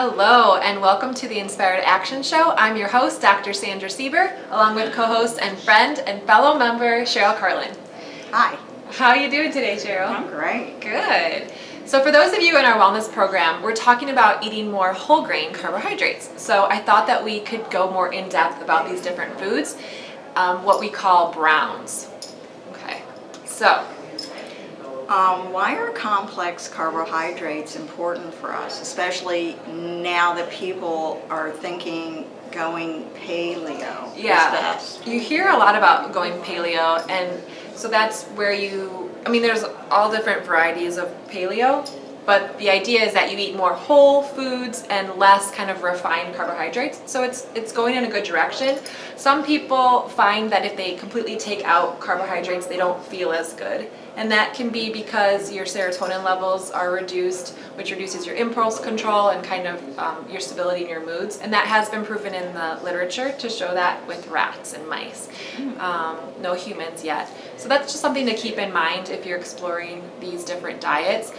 Hello and welcome to the Inspired Action Show. I'm your host, Dr. Sandra Sieber, along with co-host and friend and fellow member, Cheryl Karlin. Hi. How are you doing today, Cheryl? I'm great. Good. So for those of you in our wellness program, we're talking about eating more whole grain carbohydrates. So I thought that we could go more in depth about these different foods, what we call browns. Okay, so. Why are complex carbohydrates important for us, especially now that people are thinking going paleo is best? You hear a lot about going paleo, and so that's where there's all different varieties of paleo, but the idea is that you eat more whole foods and less kind of refined carbohydrates. So it's going in a good direction. Some people find that if they completely take out carbohydrates, they don't feel as good. And that can be because your serotonin levels are reduced, which reduces your impulse control and kind of your stability in your moods. And that has been proven in the literature to show that with rats and mice. No humans yet. So that's just something to keep in mind if you're exploring these different diets.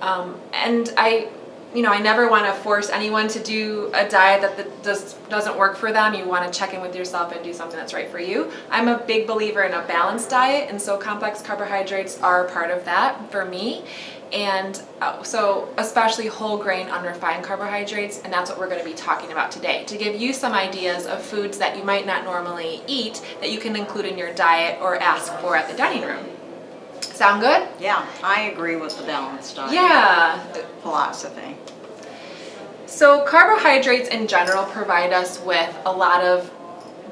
And I never want to force anyone to do a diet that doesn't work for them. You want to check in with yourself and do something that's right for you. I'm a big believer in a balanced diet, and so complex carbohydrates are a part of that for me. And so especially whole grain unrefined carbohydrates, and that's what we're going to be talking about today, to give you some ideas of foods that you might not normally eat that you can include in your diet or ask for at the dining room. Sound good? Yeah, I agree with the balanced diet philosophy. So carbohydrates in general provide us with a lot of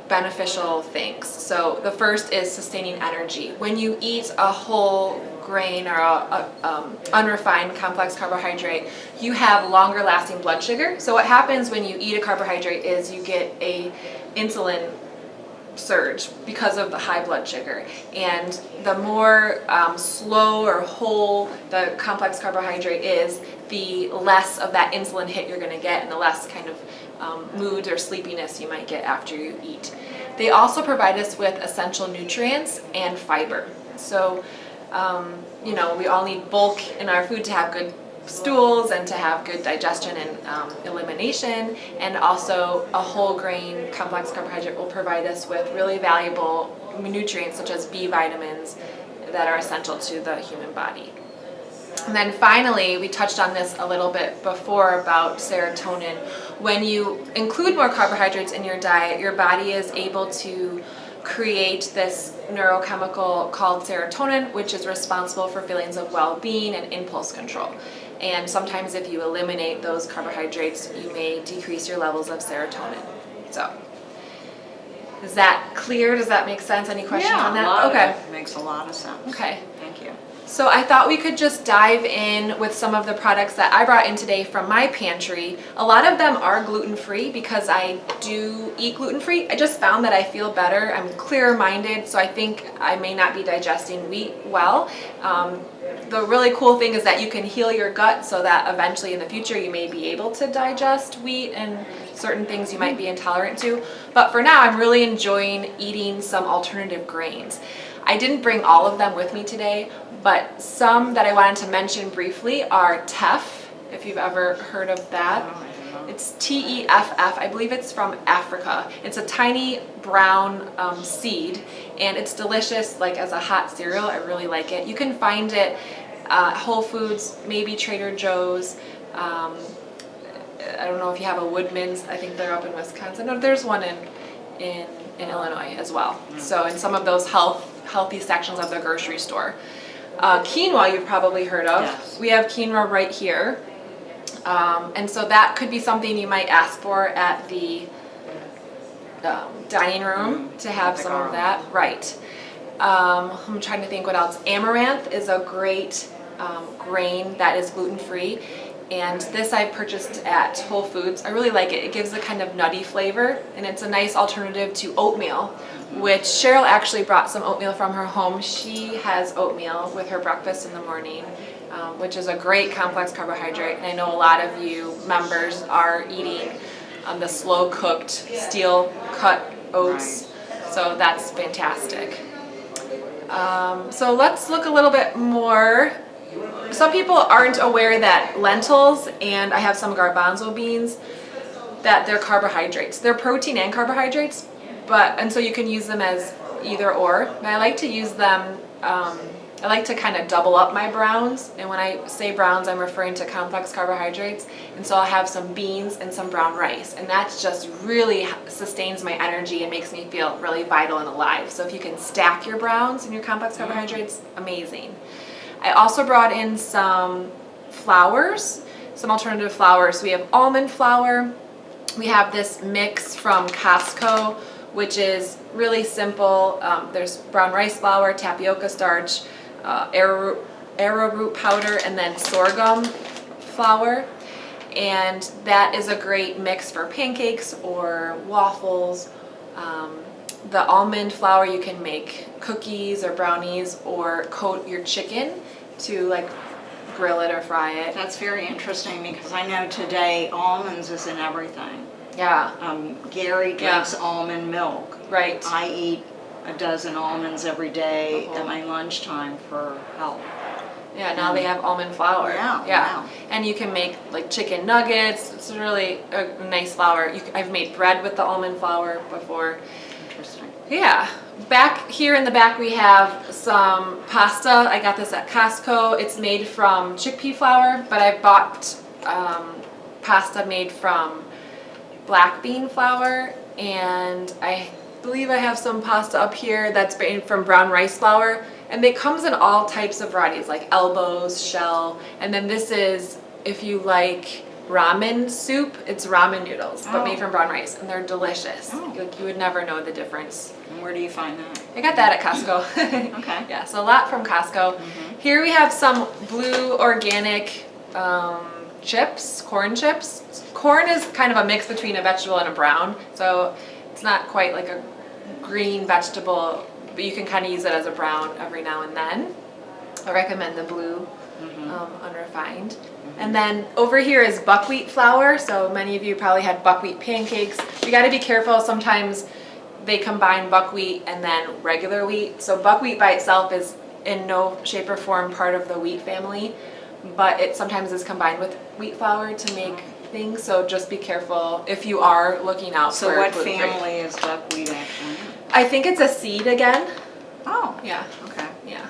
beneficial things. So the first is sustaining energy. When you eat a whole grain or a unrefined complex carbohydrate, you have longer lasting blood sugar. So what happens when you eat a carbohydrate is you get a insulin surge because of the high blood sugar, and the more slow or whole the complex carbohydrate is, the less of that insulin hit you're going to get and the less kind of mood or sleepiness you might get after you eat. They also provide us with essential nutrients and fiber. So we all need bulk in our food to have good stools and to have good digestion and elimination, and also a whole grain complex carbohydrate will provide us with really valuable nutrients such as B vitamins that are essential to the human body. And then finally, we touched on this a little bit before about serotonin. When you include more carbohydrates in your diet, your body is able to create this neurochemical called serotonin, which is responsible for feelings of well-being and impulse control. And sometimes if you eliminate those carbohydrates, you may decrease your levels of serotonin. So, is that clear? Does that make sense? Any questions on that? Okay. It makes a lot of sense. Okay. Thank you. So I thought we could just dive in with some of the products that I brought in today from my pantry. A lot of them are gluten-free because I do eat gluten-free. I just found that I feel better. I'm clearer-minded, so I think I may not be digesting wheat well. The really cool thing is that you can heal your gut so that eventually in the future you may be able to digest wheat and certain things you might be intolerant to. But for now, I'm really enjoying eating some alternative grains. I didn't bring all of them with me today, but some that I wanted to mention briefly are teff, if you've ever heard of that. It's TEFF. I believe it's from Africa. It's a tiny brown seed, and it's delicious like as a hot cereal. I really like it. You can find it at Whole Foods, maybe Trader Joe's. I don't know if you have a Woodman's. I think they're up in Wisconsin. No, there's one in Illinois as well. So in some of those healthy sections of the grocery store. Quinoa you've probably heard of. Yes. We have quinoa right here. And so that could be something you might ask for at the dining room to have some of that. Right. I'm trying to think what else. Amaranth is a great grain that is gluten-free. And this I purchased at Whole Foods. I really like it. It gives a kind of nutty flavor, and it's a nice alternative to oatmeal, which Cheryl actually brought some oatmeal from her home. She has oatmeal with her breakfast in the morning, which is a great complex carbohydrate. And I know a lot of you members are eating the slow-cooked, steel-cut oats, so that's fantastic. So let's look a little bit more some people aren't aware that lentils, and I have some garbanzo beans, that they're carbohydrates. They're protein and carbohydrates, and so you can use them as either or. And I like to use them, I like to kind of double up my browns, and when I say browns, I'm referring to complex carbohydrates, and so I'll have some beans and some brown rice, and that just really sustains my energy and makes me feel really vital and alive. So if you can stack your browns and your complex carbohydrates, amazing. I also brought in some flours, some alternative flours. We have almond flour. We have this mix from Costco, which is really simple. There's brown rice flour, tapioca starch, arrowroot powder, and then sorghum flour. And that is a great mix for pancakes or waffles. The almond flour, you can make cookies or brownies or coat your chicken to like grill it or fry it. That's very interesting because I know today almonds is in everything. Yeah. Gary drinks almond milk. Right. I eat a dozen almonds every day at my lunchtime for health. Yeah, now they have almond flour. Yeah. Wow. And you can make like chicken nuggets. It's really a nice flour. I've made bread with the almond flour before. Interesting. Yeah. Back here in the back we have some pasta. I got this at Costco. It's made from chickpea flour, but I bought pasta made from black bean flour, and I believe I have some pasta up here that's made from brown rice flour, and it comes in all types of varieties like elbows, shell, and then this is, if you like ramen soup, it's ramen noodles, but made from brown rice, and they're delicious. Like, you would never know the difference. And where do you find that? I got that at Costco. Okay. Yeah, so a lot from Costco. Here we have some blue organic chips, corn chips. Corn is kind of a mix between a vegetable and a brown, so it's not quite like a green vegetable, but you can kind of use it as a brown every now and then. I recommend the blue, unrefined. And then over here is buckwheat flour. So many of you probably had buckwheat pancakes. You got to be careful. Sometimes they combine buckwheat and then regular wheat. So buckwheat by itself is in no shape or form part of the wheat family, but it sometimes is combined with wheat flour to make things. So just be careful if you are looking out for So what gluten-free. family is buckwheat actually in? I think it's a seed again. Oh. Yeah. Okay. Yeah.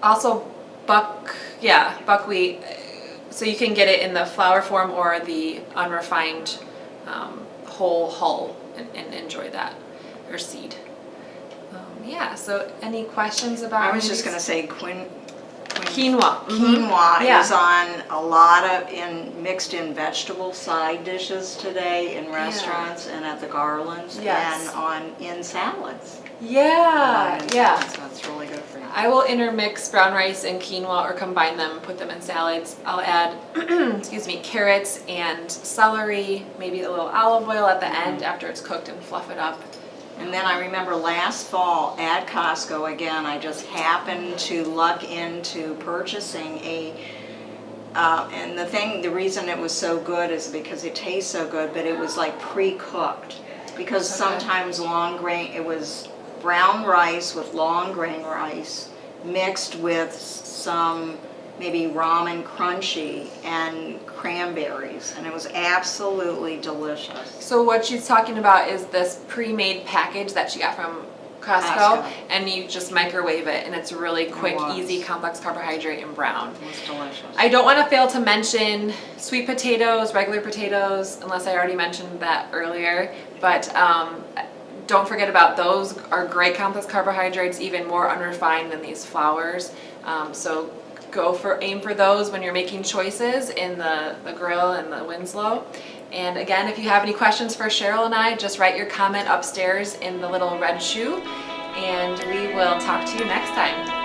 Also buckwheat. So you can get it in the flour form or the unrefined whole hull and enjoy that, or seed. Yeah, so any questions about I was just going to say quinoa. Quinoa is on a lot of mixed in vegetable side dishes today in restaurants and at the Garlands and in salads. Yeah. So it's really good for you. I will intermix brown rice and quinoa or combine them, put them in salads. I'll add, carrots and celery, maybe a little olive oil at the end after it's cooked, and fluff it up. And then I remember last fall at Costco, again, I just happened to luck into purchasing and the reason it was so good is because it tastes so good, but it was like pre-cooked. Because sometimes it was brown rice with long grain rice mixed with some maybe ramen crunchy and cranberries, and it was absolutely delicious. So what she's talking about is this pre-made package that she got from Costco, and you just microwave it, and it's really quick, easy, complex carbohydrate and brown. It was delicious. I don't want to fail to mention sweet potatoes, regular potatoes, unless I already mentioned that earlier, but don't forget about those. Are great complex carbohydrates, even more unrefined than these flours. So aim for those when you're making choices in the grill and the Winslow. And again, if you have any questions for Cheryl and I, just write your comment upstairs in the little red shoe, and we will talk to you next time.